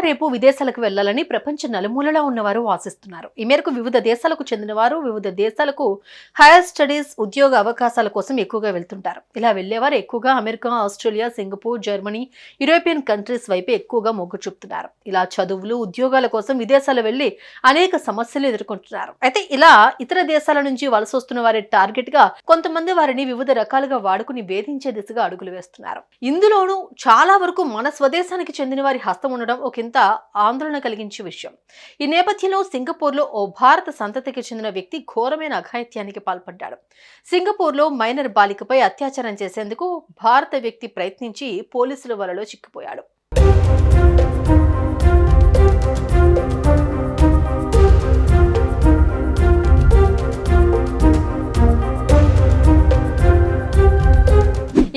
రేపు విదేశాలకు వెళ్లాలని ప్రపంచ నలుమూలలా ఉన్నవారు ఆశిస్తున్నారు. ఈ మేరకు వివిధ దేశాలకు చెందినవారు వివిధ దేశాలకు హైయర్ స్టడీస్ ఉద్యోగ అవకాశాల కోసం ఎక్కువగా వెళ్తుంటారు. ఇలా వెళ్లేవారు ఎక్కువగా America, Australia, Singapore, Germany, European countries వైపు ఎక్కువగా మొగ్గు చూపుతున్నారు. ఇలా చదువులు, ఉద్యోగాల కోసం విదేశాలు వెళ్లి అనేక సమస్యలు ఎదుర్కొంటున్నారు. అయితే ఇలా ఇతర దేశాల నుంచి వలస వస్తున్న వారి టార్గెట్ గా కొంతమంది వారిని వివిధ రకాలుగా వాడుకుని వేధించే దిశగా అడుగులు వేస్తున్నారు. ఇందులోనూ చాలా వరకు మన స్వదేశానికి చెందిన వారి హస్తం ఉండడం ఒకంత ఆందోళన కలిగించే విషయం. ఈ నేపథ్యంలో సింగపూర్లో ఓ భారత సంతతికి చెందిన వ్యక్తి ఘోరమైన అఘాయిత్యానికి పాల్పడ్డాడు. సింగపూర్లో మైనర్ బాలికపై అత్యాచారం చేసేందుకు భారత వ్యక్తి ప్రయత్నించి పోలీసుల వలలో చిక్కిపోయాడు.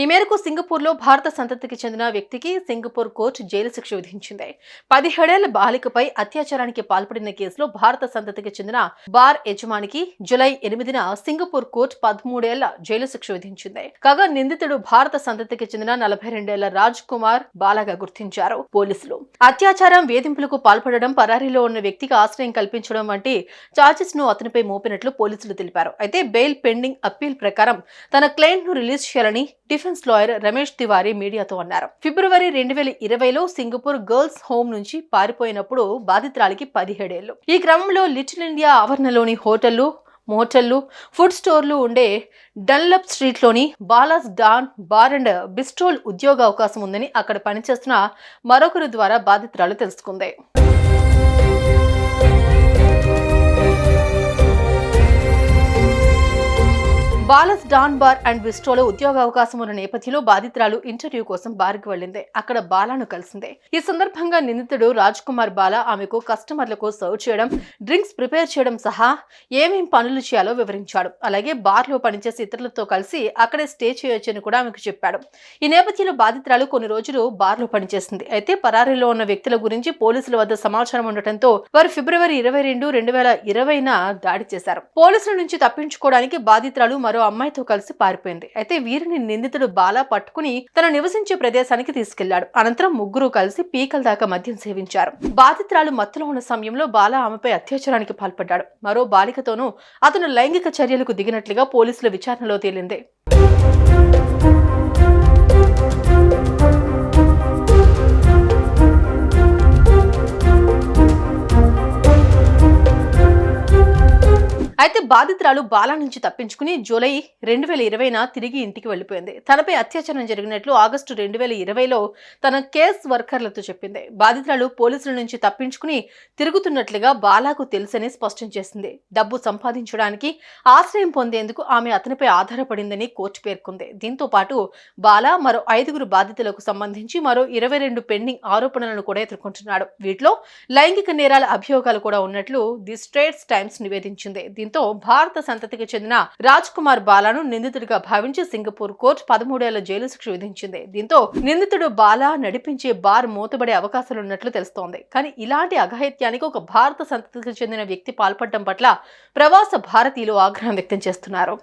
ఈ మేరకు సింగపూర్లో భారత సంతతికి చెందిన వ్యక్తికి సింగపూర్ కోర్టు జైలు శిక్ష విధించింది. 17 ఏళ్ల బాలికపై అత్యాచారానికి పాల్పడిన కేసులో భారత సంతతికి చెందిన బార్ యజమానికి జూలై 8న సింగపూర్ కోర్టు 13 ఏళ్ల జైలు శిక్ష విధించింది. కాగా నిందితుడు భారత సంతతికి చెందిన 42 ఏళ్ల రాజ్ కుమార్ బాలాగా గుర్తించారు పోలీసులు. అత్యాచారం, వేధింపులకు పాల్పడడం, పరారీలో ఉన్న వ్యక్తికి ఆశ్రయం కల్పించడం వంటి చార్జెస్ ను అతనిపై మోపినట్లు పోలీసులు తెలిపారు. అయితే బెయిల్ పెండింగ్ అప్పీల్ ప్రకారం తన క్లయింట్ ను రిలీజ్ చేయాలని డిఫెన్స్ లాయర్ రమేష్ తివారీ మీడియాతో అన్నారు. ఫిబ్రవరి 2020లో సింగపూర్ గర్ల్స్ హోమ్ నుంచి పారిపోయినప్పుడు బాధితురాలికి 17 ఏళ్లు. ఈ క్రమంలో లిటిల్ ఇండియా ఆవరణలోని హోటళ్లు, మోటళ్లు, ఫుడ్ స్టోర్లు ఉండే డన్లప్ స్ట్రీట్లోని బాలాస్ డాన్ బార్ అండ్ బిస్ట్రోల్ ఉద్యోగ అవకాశం ఉందని అక్కడ పనిచేస్తున్న మరొకరి ద్వారా బాధితురాలు తెలుసుకుంది. బాలస్ డాన్ బార్ అండ్ బిస్ట్రోలో ఉద్యోగ అవకాశం ఉన్న నేపథ్యంలో బాధితురాలు ఇంటర్వ్యూ కోసం బార్కి వెళ్లింది. అక్కడ బాలాను కలిసింది. ఈ సందర్భంగా నిందితుడు రాజ్ కుమార్ బాలా ఆమెకు కస్టమర్లకు సర్వ్ చేయడం, డ్రింక్స్ ప్రిపేర్ చేయడం సహా ఏమేం పనులు చేయాలో వివరించాడు. అలాగే బార్లో పనిచేసే ఇతరులతో కలిసి అక్కడే స్టే చేయొచ్చని కూడా ఆమెకు చెప్పాడు. ఈ నేపథ్యంలో బాధితురాలు కొన్ని రోజులు బార్లో పనిచేసింది. అయితే పరారీలో ఉన్న వ్యక్తుల గురించి పోలీసుల వద్ద సమాచారం ఉండటంతో వారు ఫిబ్రవరి 22, 2020న దాడి చేశారు. పోలీసుల నుంచి తప్పించుకోవడానికి బాధితురాలు మరో అమ్మాయితో కలిసి పారిపోయింది. అయితే వీరిని నిందితుడు బాలా పట్టుకుని తన నివసించే ప్రదేశానికి తీసుకెళ్లాడు. అనంతరం ముగ్గురు కలిసి పీకల దాకా మద్యం సేవించారు. బాధితురాలు మత్తులో ఉన్న సమయంలో బాలా ఆమెపై అత్యాచారానికి పాల్పడ్డాడు. మరో బాలికతోనూ అతను లైంగిక చర్యలకు దిగినట్లుగా పోలీసుల విచారణలో తేలింది. అయితే బాధితురాలు బాలా నుంచి తప్పించుకుని జూలై 2020న తిరిగి ఇంటికి వెళ్లిపోయింది. తనపై అత్యాచారం జరిగినట్లు ఆగస్టు 2020లో తన కేస్ వర్కర్లతో చెప్పింది. బాధితురాలు పోలీసుల నుంచి తప్పించుకుని తిరుగుతున్నట్లుగా బాలాకు తెలుసని స్పష్టం చేసింది. డబ్బు సంపాదించడానికి ఆశ్రయం పొందేందుకు ఆమె అతనిపై ఆధారపడిందని కోర్టు పేర్కొంది. దీంతో పాటు బాలా మరో 5 బాధితులకు సంబంధించి మరో 22 పెండింగ్ ఆరోపణలను కూడా ఎదుర్కొంటున్నాడు. వీటిలో లైంగిక నేరాల అభియోగాలు కూడా ఉన్నట్లు ది స్ట్రేట్స్ టైమ్స్ నివేదించింది. దీంతో భారత సంతతికి చెందిన రాజ్ కుమార్ బాలాను నిందితుడిగా భావించి సింగపూర్ కోర్టు 13 ఏళ్ల జైలు శిక్ష విధించింది. దీంతో నిందితుడు బాలా నడిపించే బార్ మూతబడే అవకాశాలున్నట్లు తెలుస్తోంది. కానీ ఇలాంటి అఘాయిత్యానికి ఒక భారత సంతతికి చెందిన వ్యక్తి పాల్పడడం పట్ల ప్రవాస భారతీయులు ఆగ్రహం వ్యక్తం చేస్తున్నారు.